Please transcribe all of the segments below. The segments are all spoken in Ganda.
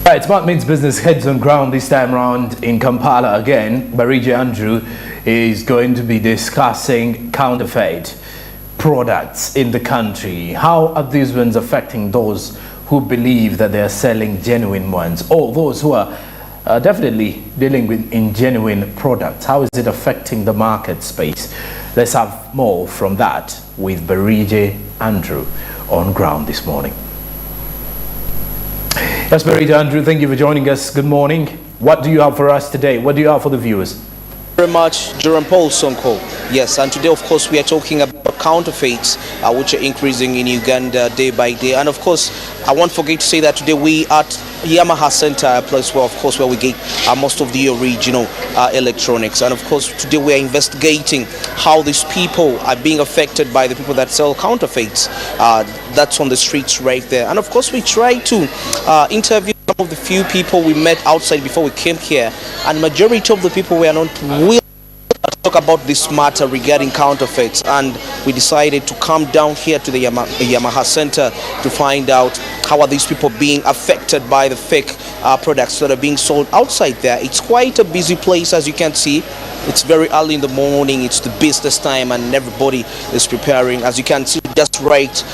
Right, Smart Means Business heads on ground this time around in Kampala again. Barija Andrew is going to be discussing counterfeit products in the country. How are these ones affecting those who believe that they are selling genuine ones, or those who are definitely dealing with ingenuine products? How is it affecting the market space? Let's have more from that with Barija Andrew on ground this morning. Yes, Barija Andrew, thank you for joining us. Good morning. What do you have for us today? What do you have for the viewers? Very much, Jerome Paul Sonko. Yes, and today, of course, we are talking about counterfeits, which are increasing in Uganda day by day. And of course, I won't forget to say that today we at Yamaha Center, a place where, of course, where we get most of the original electronics. And of course, today we are investigating how these people are being affected by the people that sell counterfeits. That's on the streets right there. And of course, we try to interview some of the few people we met outside before we came here, and majority of the people were not willing to talk about this matter regarding counterfeits, and we decided to come down here to the Yamaha Center to find out how are these people being affected by the fake products that are being sold outside there. It's quite a busy place, as you can see. It's very early in the morning, it's the business time, and everybody is preparing. As you can see, just right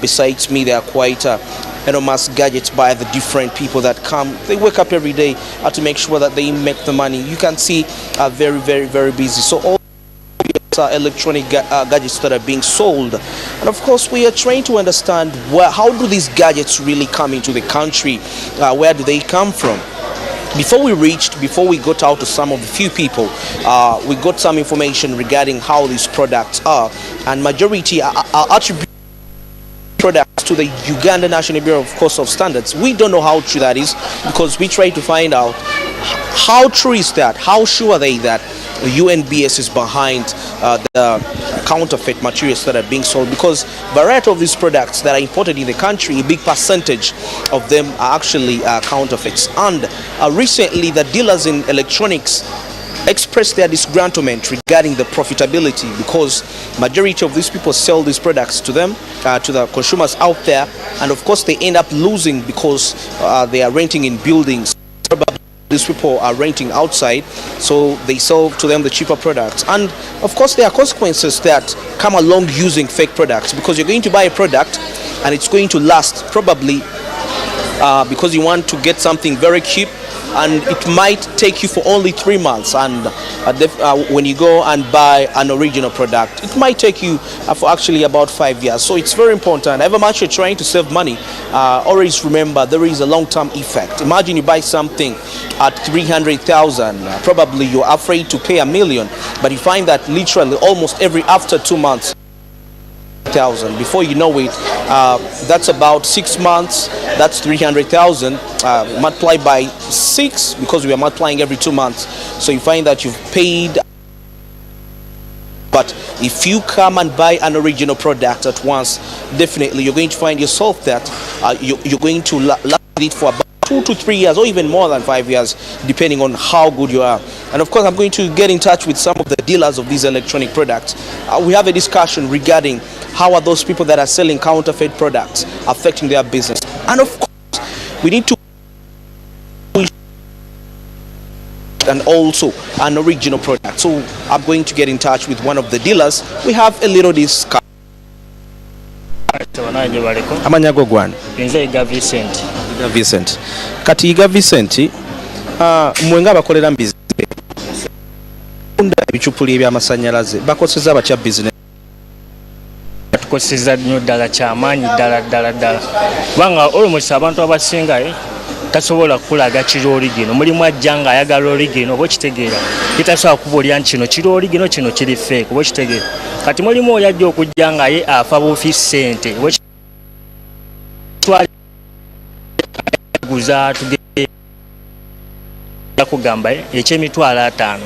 besides me, there are quite enormous gadgets by the different people that come. They wake up every day to make sure that they make the money. You can see very, very, very busy. So all electronic gadgets that are being sold, and of course we are trying to understand how do these gadgets really come into the country, where do they come from. Before we got out to some of the few people, we got some information regarding how these products are, and majority are attributed products to the Uganda National Bureau of Course of Standards. We don't know how true that is, because we try to find out how true is that, how sure are they that UNBS is behind the counterfeit materials that are being sold, because variety of these products that are imported in the country, a big percentage of them are actually counterfeits. And recently the dealers in electronics expressed their disgruntlement regarding the profitability, because majority of these people sell these products to them, to the consumers out there, and of course they end up losing because they are renting in buildings. These people are renting outside, so they sell to them the cheaper products. And of course there are consequences that come along using fake products, because you're going to buy a product and it's going to last probably because you want to get something very cheap, and it might take you for only 3 months, and when you go and buy an original product, it might take you for actually about 5 years. So it's very important, however much you're trying to save money, always remember there is a long-term effect. Imagine you buy something at 300,000, probably you're afraid to pay $1 million, but you find that literally almost after 2 months, before you know it, that's about 6 months, that's 300,000 multiplied by 6, because we are multiplying every 2 months, so you find that you've paid. But if you come and buy an original product at once, definitely you're going to find yourself that you're going to last it for about 2 to 3 years, or even more than 5 years, depending on how good you are. And of course, I'm going to get in touch with some of the dealers of these electronic products. We have a discussion regarding how are those people that are selling counterfeit products affecting their business. And of course, we need to, and also an original product. So I'm going to get in touch with one of the dealers. We have a little discussion. Amanya go gwan. Vincent. Kati Iga Vincent, mwenga bakolera mbizi. Unda ebichupuli eby'amasanyalaze bakoseza abatya business. Tukoseza nnyo ddala kyamaanyi ddala. Kubanga almost abantu abasinga tasobola kulaga kirooli gino. Mulimu ajja nga ayagala oli gino, oba okitegeera. Kitasobola kubuulira nti kino kirooli gino, kino kiri fake, oba okitegeera. Kati mulimu oyo ajja okujja nga ye afa bufi ssente. Guza tugenda kugamba ekyemitwalo 5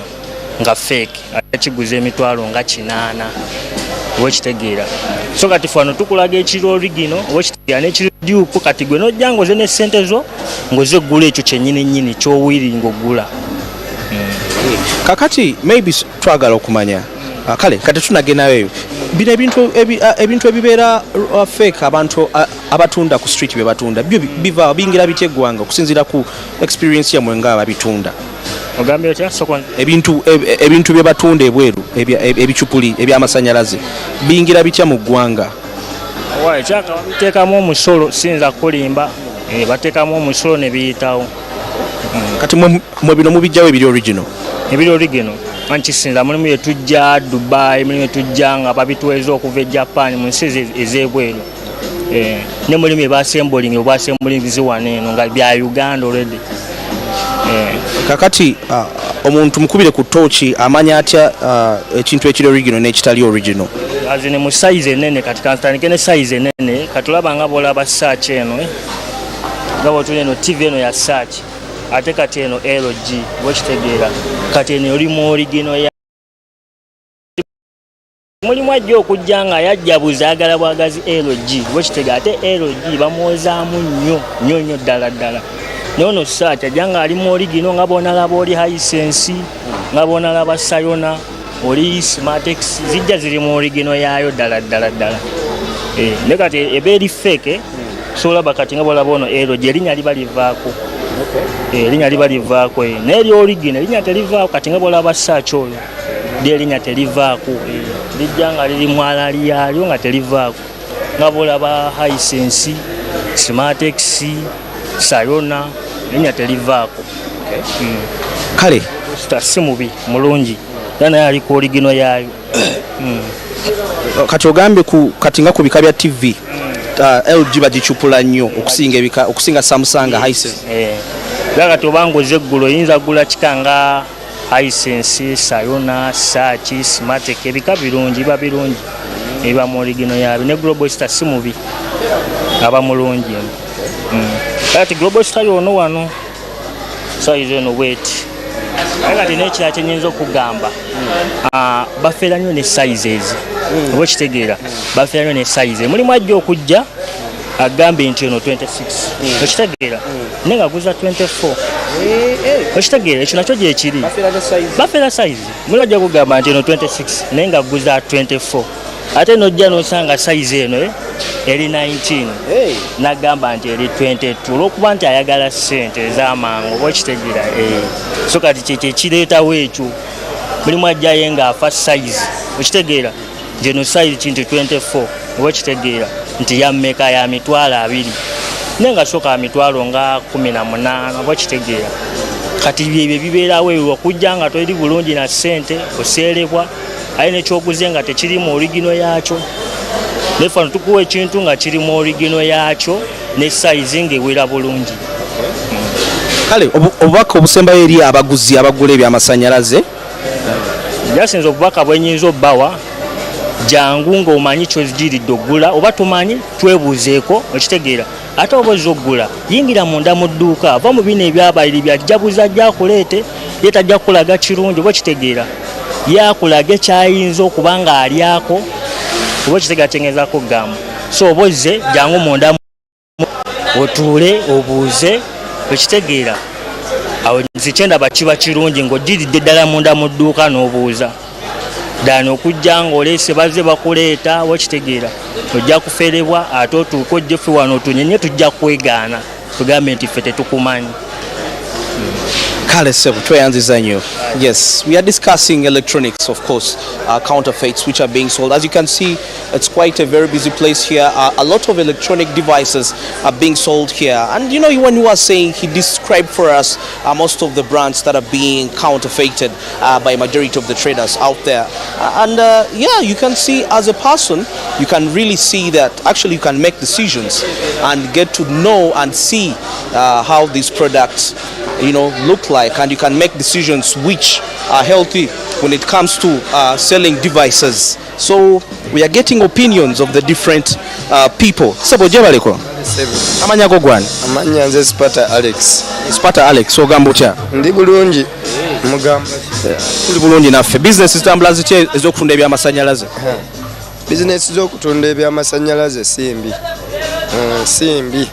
nga fake, akiguza emitwalo nga 8, wekitegeera. So kati fano tukulaga ekiro gino, wekitegeera n'ekiro dupe, kati gwe nojja ngoze ne ssente zo ngoze gula ekyo kyennyini kyowiri ng'ogula. Kakati maybe twagala okumanya kale kati tunagenayo bino ebintu ebibeera fake abantu abatunda ku street bye batunda byo biva bingira biteggwanga okusinzira ku experience yamwe nga ababitunda ogambye otya sokon ebintu bye batunda ebweru ebicupuli ebyamasanyalaze bingira bitya mu ggwanga wae chaka babiteekamu omusolo sinza kulimba bateekamu omusolo ne biyitawo kati mwe bino mubijjawo ebiri original anti sinza mulimu yetujja Dubai mulimu yetujja nga babituweza okuva e Japan mu nsi ez'ebweru ne mulimu ebassemboling wano eno nga bya Uganda already kakati omuntu mukubire ku tochi amanya atya ekintu ekiri original n'ekitali original azine mu size enene kati kanstanike ne size enene katulaba nga bolaba search eno nga botule eno TV eno ya search ate kati eno LG bwekitegeera kati eno oli mu original ya mulimu ajja okujja nga yajjabuza agala bwagazi LG bwekitegeera ate LG bamwozaamu nnyo ddala nono search ajja nga ali mu original nga bonalaba oli Hisense nga bonalaba Sayona oli Smartex zijja ziri mu original yaayo ddala ne kati ebeeri fake solaba kati nga bolaba ono LG erinnya liba livaako erinnya liba livaako n'eri original erinnya terivaako kati nga bolaba search oyo erinnya terivaako lijja nga liri mu alali yaalyo nga terivaako nga bolaba Hisense Smartex Sayona erinnya terivaako kale si mubi mulungi naye ali ku original yaayo kati ogambye kati nga ku bika bya TV LG bagicupula nnyo okusinga Samsung Hisense kati obanga oze eggulo oyinza gula kikanga Hisense Sayona Search Smartex ebika birungi eba mu original yaabyo ne Global Star si mubi aba mulungi kati Global Star yono wano size eno weight kati n'ekirala kyenyinza okugamba bafeera nnyo ne sizes oba okitegeera bafeera nnyo ne sizes mulimu ajja okujja agambe nti eno 26 okitegeera naye nga guza 24 okitegeera ekyo nakyo gyekiri bafeera size mulimu ajja kugamba nti eno 26 naye nga guza 24 ate nojja nosanga size eno eri 19 nagamba nti eri 22 olwokuba nti ayagala ssente ez'amangu oba okitegeera so kati kyekyo ekireetawo ekyo mulimu ajjayo nga afa size okitegeera nti eno size kinti 24 oba okitegeera nti yammeka ya mitwalo 2 naye nga soka mitwalo nga 18 oba okitegeera kati byebyo bibeerawo eyo okujja nga toli bulungi na ssente oseerebwa aye nekyoguze nga tekiri mu original yaakyo nefano tukuwa ekintu nga kiri mu original yaakyo ne size ng'ewera bulungi kale obubaka obusembayo eri abaguzi abagula ebyamasanyalaze jasinza obubaka bwenyinza obbawa jangu ng'omanyi kyozigiridde oggula oba tumanyi twebuuzeeko okitegeera ate oba ozza oggula yingira munda mu dduuka ava mu bino ebyabaliri byajjabuza gyakuleete ye tajja kukulaga kirungi oba okitegeera yakulaga ekyayinza okuba nga alyako oba okitegeera kyengezaako okugamba so oba ozze jangu munda otuule obuuze okitegeera awo nzikyendaba kiba kirungi ng'ogiridde ddala munda mu dduuka n'obuuza dani okujja ng'oleese bazze bakuleeta wakitegeera ojja kuferebwa ate otuuka ojje ffe wano otunyenye tujja kwegaana tugambe nti ffe tetukumanyi Kale Sebu, tweyanziza nnyo. Yes, we are discussing electronics, of course, counterfeits which are being sold. As you can see, it's quite a very busy place here. A lot of electronic devices are being sold here. And you know, when you were saying, he described for us most of the brands that are being counterfeited by majority of the traders out there. And yeah, you can see as a person, you can really see that actually you can make decisions and get to know and see how these products look like, and you can make decisions which are healthy when it comes to selling devices. So we are getting opinions of the different people. Sebo jebaleko amanya go gwan amanya nze Spata Alex ogamba otya ndi bulungi mugamba tuli bulungi naffe business zitambula zitye ezokufunda ebyamasanyalaze business z'okutunda ebyamasanyalaze simbi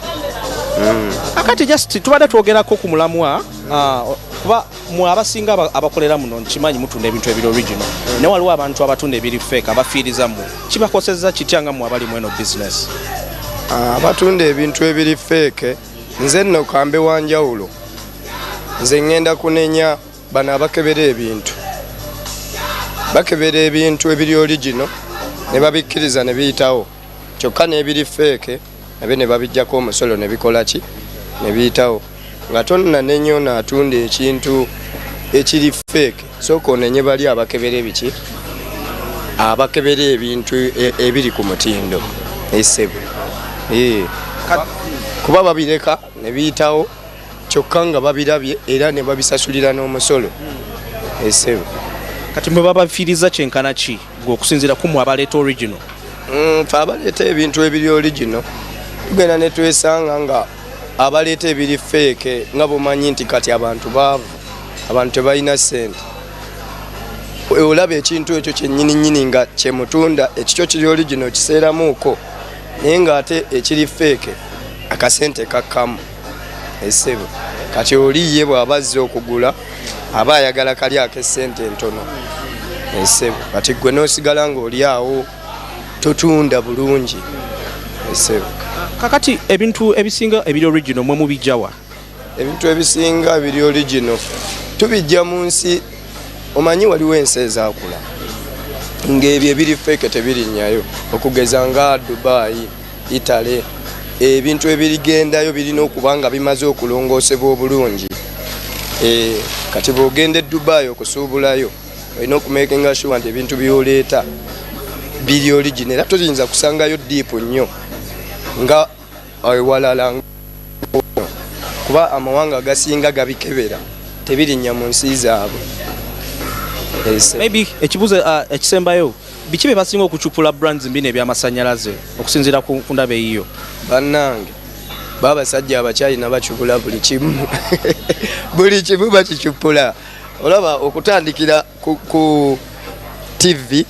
akati just tubadde twogerako ku mulamwa kuba mwe abasinga abakolera muno nkimanyi mutunda ebintu ebiri original ne waliwo abantu abatunda ebiri fake abafiiriza mmwe kibakosezza kitya nga mmwe abali mu eno business abatunda ebintu ebiri fake nze nno kambe wanjawulo nze ngenda kunenya bano abakebera ebintu bakebera ebintu ebiri original ne babikkiriza ne biyitawo kyokka n'ebiri fake nabyo ne babijjako omusolo ne bikola ki ne biyitawo nga tonna nenyo atunda ekintu ekiri fake sooka onenye bali abakebera ebiki abakebera ebintu ebiri ku mutindo esebo kuba babireka ne biyitawo kyokka nga babirabye era ne babisasulira n'omusolo esebo kati mwe babafiiriza kyenkana ki ng'okusinziira ku mwe abaleeta original fe abaleeta ebintu ebiri original tugenda ne twesanga nga abaleeta ebiri fake nga bumanyi nti kati abantu baavu abantu tebalina ssente olaba ekintu ekyo kyennyininyini nga kyemutunda ekikyo kiri original kiseeramuuko naye ng'ate ekiri fake akasente kakkamu esebo kati oli ye bw'aba azze okugula aba ayagala kali ak'essente entono esebo kati gwe n'osigala ng'oli awo totunda bulungi esebo kakati ebintu ebisinga ebiri original mwe mubijjawa ebintu ebisinga ebiri original tubijja mu nsi omanyi waliwo ensi ezaakula ng'ebyo ebiri feke tebirinnyayo okugeza nga Dubai, Italy ebintu ebirigendayo birina okuba nga bimaze okulongoosebwa obulungi kati bw'ogenda e Dubai okusuubulayo olina okumakinga sure nti ebintu byoleeta biri original era toyinza kusangayo diipu nnyo nga ewalala kuba amawanga agasinga gabikebera tebirinnya mu nsi zaabwe maybe ekibuzo ekisembayo biki bye basinga okucupula brands mbino ebyamasannyalaze okusinziira ku ndaba eyiyo bannange babasajja abakyalina bacupula buli kimu buli kimu bakicupula olaba okutandikira ku TV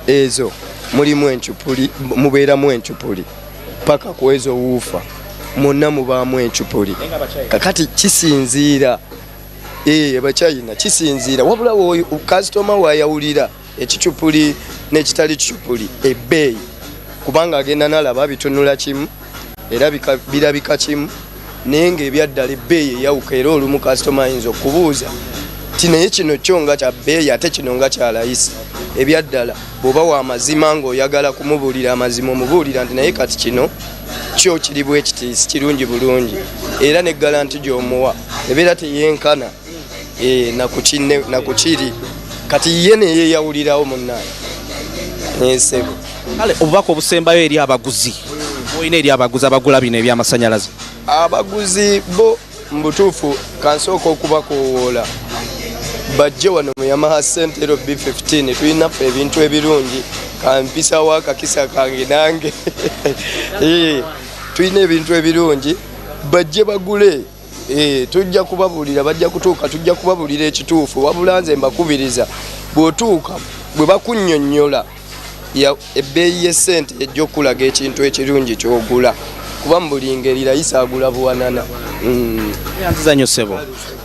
ezo mulimu encupuli mubeeramu encupuli paka ku ezo wuufa mwonna mubaamu encupuli kakati kisinziira abakyalina kisinziira wabula kasitoma wayawulira ekicupuli n'ekitali kicupuli ebbeeyi kubanga agenda nalaba bitunula kimu era birabika kimu naye ng'ebyaddala ebbeeyi eyawuka era olumu kasitoma ayinza okubuuza ti naye kino kyo nga kya bbeeyi ate kino nga kya layisi ebyaddala bw'oba wa mazima ng'oyagala kumubuulira amazima omubuulira nti naye kati kino kyo kiri bwe kitiisi kirungi bulungi era ne galanti gy'omuwa ebeera teyenkana nakukiri kati ye neyeyawulirawo munnaye nesebo kale obubaka obusembayo eri abaguzi olina eri abaguzi abagula bino ebyamasannyalaze abaguzi bo mubutuufu kansooka okubakoowoola bajje wano mu Yamaha Central B15 tulinafe ebintu ebirungi kampisawo akakisa kange nange tulina ebintu ebirungi bajje bagule tujja kubabuulira bajja kutuuka tujja kubabuulira ekituufu wabula nze mbakubiriza bw'otuuka bwe bakunnyonnyola ebbeeyi y'essente ejja okulaga ekintu ekirungi ky'ogula kuba mu buli ngeri layisa agula buwanana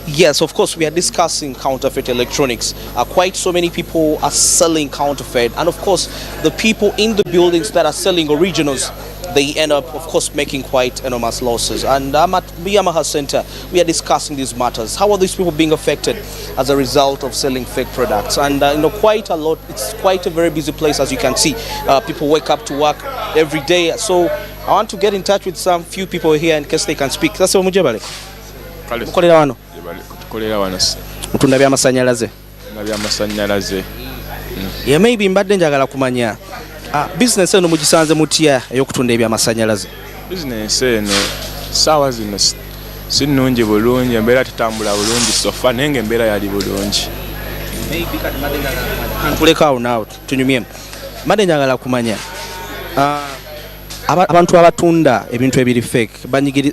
Yes, of course, we are discussing counterfeit electronics. Quite so many people are selling counterfeit, and of course, the people in the buildings that are selling originals, they end up, of course, making quite enormous losses. And I'm at Yamaha Center. We are discussing these matters. How are these people being affected as a result of selling fake products? And quite a lot. It's quite a very busy place, as you can see. People wake up to work every day. So I want to get in touch with some few people here in case they can speak. That's what mujabale. Mukolera wano. Tukolera wano. Mutunda byamasannyalaze. Byamasannyalaze. Yeah, maybe mbadde njagala kumanya. Business eno mugisanze mutya ey'okutunda ebyamasannyalaze? Business eno saawa zino si nnungi bulungi, embeera tutambula bulungi sofa naye ng'embeera yali bulungi. Maybe kati mbadde njagala kumanya. Tulekaawo naawe tunyumyemu. Mbadde njagala kumanya. Abantu abatunda ebintu ebiri fake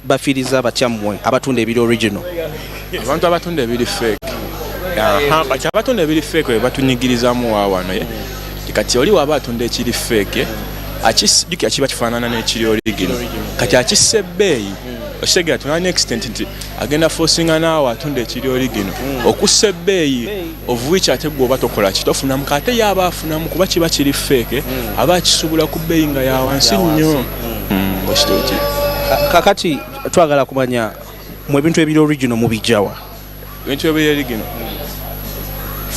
bafiiriza batyammwe abatunda ebiri original. Abantu abatunda ebiri fake. Kati abatunda ebiri fake bwe batunyigirizamu wano. Kati oli waba atunda ekiri fake akijjukira kiba kifaanana n'ekiri original kati akissa ebbeeyi oshegera tuna next nti agenda forcinga naawe atunda ekiri original okussa ebbeeyi of which ate gwe oba tokola kitofuna mukate yaba afunamu kuba kiba kiri fake aba akisubula ku bbeeyi nga ya wansi nnyo okitoki kakati twagala kumanya mu ebintu ebiri original mubijawa ebintu ebiri original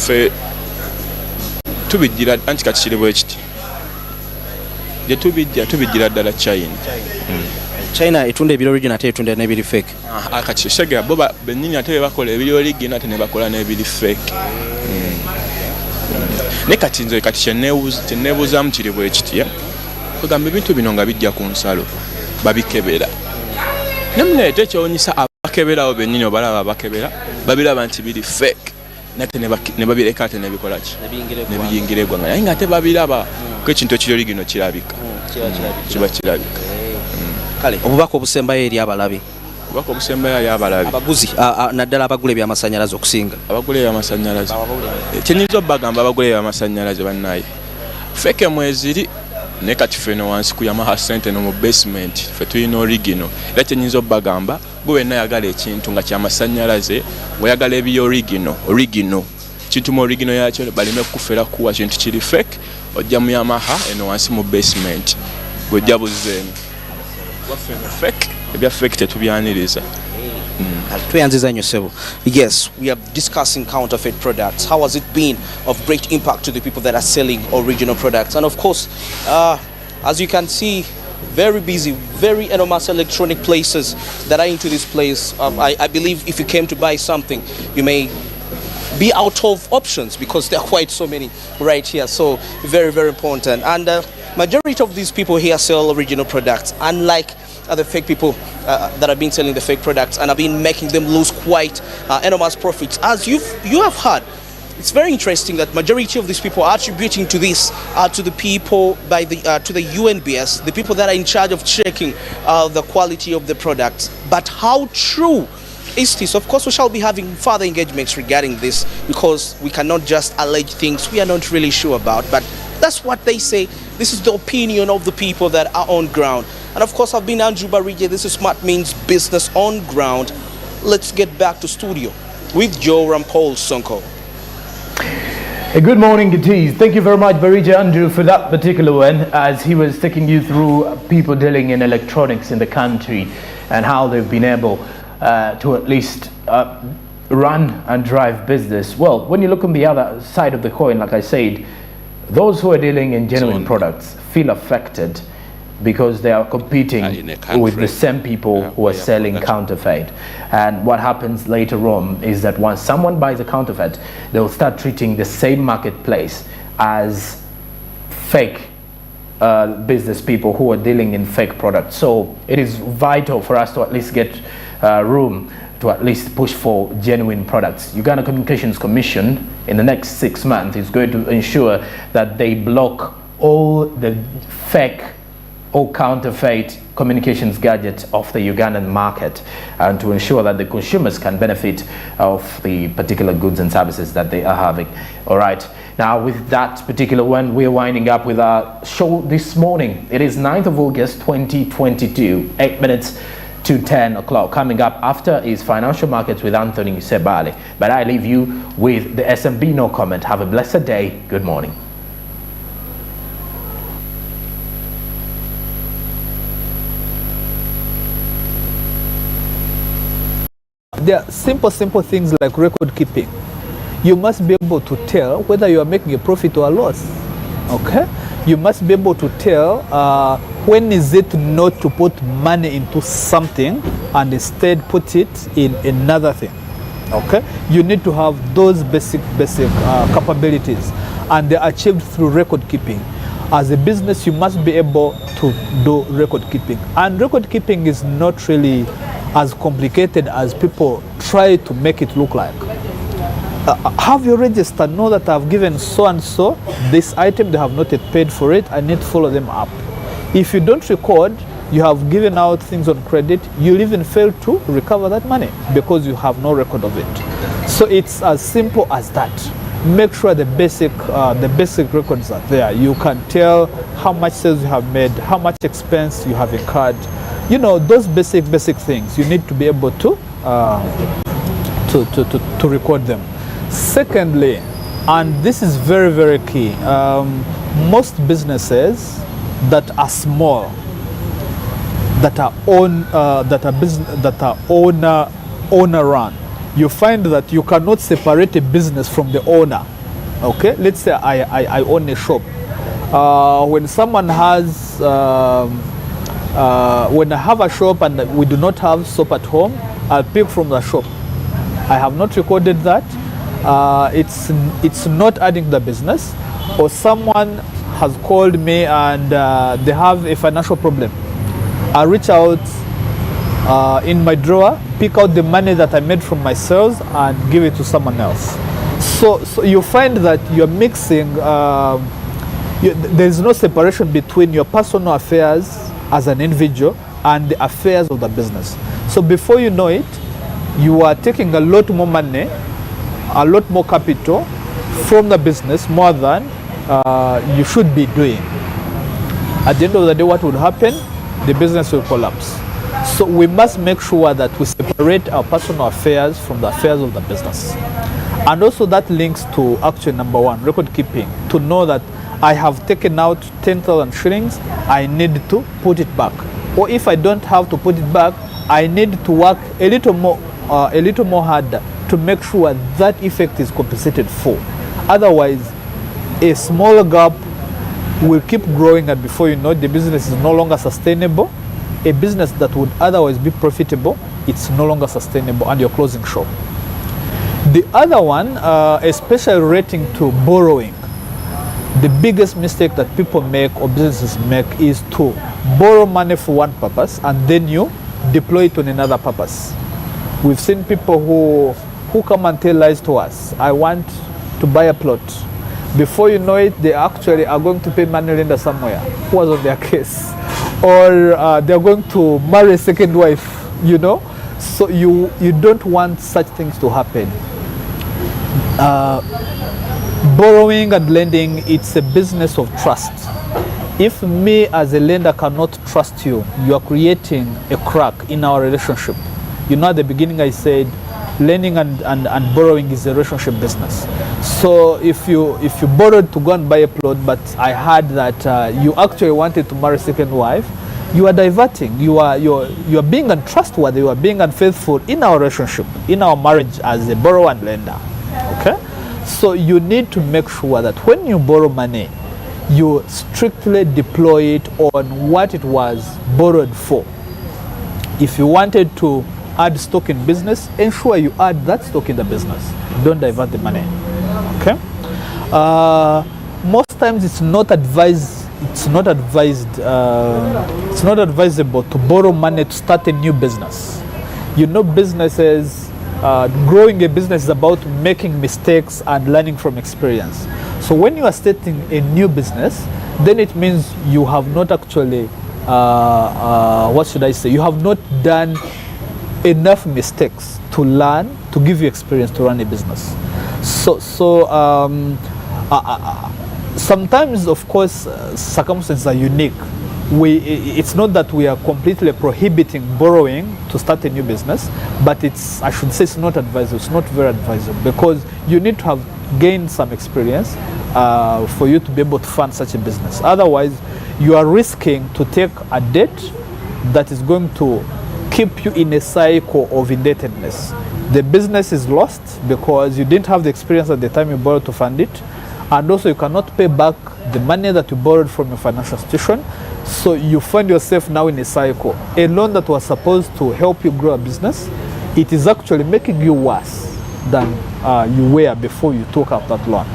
fe tubijjira anti kati kiri bwe kiti gye tubijjira ddala China etunda ebiri original ate etunda n'ebiri fake akati shegera bo bennyini ate bakola ebiri original ate ne bakola n'ebiri fake ne kati nze kati kyeneebuuzaamu kiri bwe kiti kugamba ebintu bino nga bijja ku nsalo babikebera nemuleeta ekyewunyisa abakeberawo bennyini obalaba abakebera babiraba nti biri fake nate ne babireka ate nebikola ki nebiyingira eggwanga naye nga ate babiraba ko ekintu ekiri origino kirabika kiba kirabika kale obubaka obusembayo eri abalabi obubaka obusembayo eri abalabi abaguzi naddala abagula ebyamasanyalaze okusinga abagula ebyamasanyalaze kyenyinza obbagamba abagula ebyamasanyalaze bannaye feke mweziri ne kati feno wansi ku Yamaha Center no mu basement fe tulina original era kyenyinza obbagamba gwe wenna yagala ekintu nga kyamasanyalaze ng'oyagala ebi original kintu mu original yakyo balime kufera kuwa kintu kiri fake ojja mu Yamaha eno wansi mu basement gwejja buzeemu wafeno fake ebya fake tetubyaniriza tweyanziza nnyo ssebo. Yes, we are discussing counterfeit products. How has it been of great impact to the people that are selling original products? And of course, as you can see, very busy, very enormous electronic places that are into this place. I believe if you came to buy something, you may be out of options because there are quite so many right here. So very, very important. And majority of these people here sell original products, unlike the fake people that have been selling the fake products and have been making them lose quite enormous profits. As you have heard, it's very interesting that majority of these people are attributing to this to the people by the to the UNBS, the people that are in charge of checking the quality of the products. But how true is this? Of course, we shall be having further engagements regarding this because we cannot just allege things we are not really sure about. But that's what they say. This is the opinion of the people that are on ground. And of course, I've been Andrew Barige. This is Smart Means Business on Ground. Let's get back to studio with Joe Rampol Sonko. Good morning, it is. Thank you very much, Barige Andrew, for that particular one, as he was taking you through people dealing in electronics in the country and how they've been able to at least run and drive business. Well, when you look on the other side of the coin, like I said, those who are dealing in genuine products feel affected because they are competing with the same people who are selling counterfeit. And what happens later on is that once someone buys a counterfeit, they'll start treating the same marketplace as fake business people who are dealing in fake products. So it is vital for us to at least get room to at least push for genuine products. Uganda Communications Commission in the next 6 months is going to ensure that they block all the fake or counterfeit communications gadgets off the Ugandan market and to ensure that the consumers can benefit of the particular goods and services that they are having. All right, now with that particular one, we're winding up with our show this morning. It is 9th of August 2022, 8 minutes to 10 o'clock. Coming up after is Financial Markets with Anthony Sebale. But I leave you with the SMB No Comment. Have a blessed day. Good morning. There are simple things like record keeping. You must be able to tell whether you are making a profit or a loss. Okay? You must be able to tell when is it not to put money into something and instead put it in another thing. Okay? You need to have those basic capabilities, and they're achieved through record keeping. As a business, you must be able to do record keeping, and record keeping is not really as complicated as people try to make it look like. Have you registered? Know that I've given so and so this item, they have not yet paid for it, I need to follow them up. If you don't record, you have given out things on credit, you'll even fail to recover that money because you have no record of it. So it's as simple as that. Make sure the basic records are there. You can tell how much sales you have made, how much expense you have incurred, You know, those basic things, you need to be able to record them. Secondly, and this is very, very key, most businesses that are small, that are owner run, you find that you cannot separate a business from the owner. Okay, let's say I own a shop. When someone has when I have a shop and we do not have soap at home, I'll pick from the shop. I have not recorded that. It's not adding the business. Or someone has called me and they have a financial problem. I reach out in my drawer, pick out the money that I made from my sales and give it to someone else. So you find that you're mixing, there's no separation between your personal affairs as an individual and the affairs of the business. So before you know it, you are taking a lot more money, a lot more capital from the business, more than you should be doing. At the end of the day, what would happen? The business will collapse. So we must make sure that we separate our personal affairs from the affairs of the business. And also that links to action number one, record keeping, to know that I have taken out 10,000 shillings, I need to put it back. Or if I don't have to put it back, I need to work a little more harder to make sure that effect is compensated for. Otherwise, a small gap will keep growing, and before you know it, the business is no longer sustainable. A business that would otherwise be profitable, it's no longer sustainable, and you're closing shop. The other one, especially relating to borrowing, the biggest mistake that people make or businesses make is to borrow money for one purpose and then you deploy it on another purpose. We've seen people who come and tell lies to us. I want to buy a plot. Before you know it, they actually are going to pay money lender somewhere who was on their case. Or they're going to marry a second wife, you know. So you don't want such things to happen. Borrowing and lending, it's a business of trust. If me as a lender cannot trust you, you are creating a crack in our relationship. You know, at the beginning I said lending and borrowing is a relationship business. So if you borrowed to go and buy a plot, but I heard that you actually wanted to marry a second wife, you are diverting. You are being untrustworthy. You are being unfaithful in our relationship, in our marriage as a borrower and lender. Okay, so you need to make sure that when you borrow money, you strictly deploy it on what it was borrowed for. If you wanted to add stock in business, ensure you add that stock in the business. Don't divert the money. Okay. Most times it's not advisable to borrow money to start a new business. You know, businesses, growing a business is about making mistakes and learning from experience. So when you are starting a new business, then it means you have not actually, you have not done enough mistakes to learn, to give you experience to run a business. Sometimes, of course, circumstances are unique. It's not that we are completely prohibiting borrowing to start a new business, but it's not advisable. It's not very advisable, because you need to have gained some experience for you to be able to fund such a business. Otherwise, you are risking to take a debt that is going to keep you in a cycle of indebtedness. The business is lost because you didn't have the experience at the time you borrowed to fund it, and also you cannot pay back the money that you borrowed from your financial institution. So you find yourself now in a cycle. A loan that was supposed to help you grow a business, it is actually making you worse than you were before you took out that loan.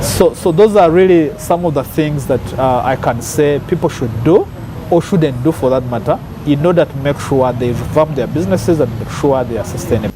So those are really some of the things that I can say people should do, or shouldn't do for that matter, in order to make sure they revamp their businesses and make sure they are sustainable.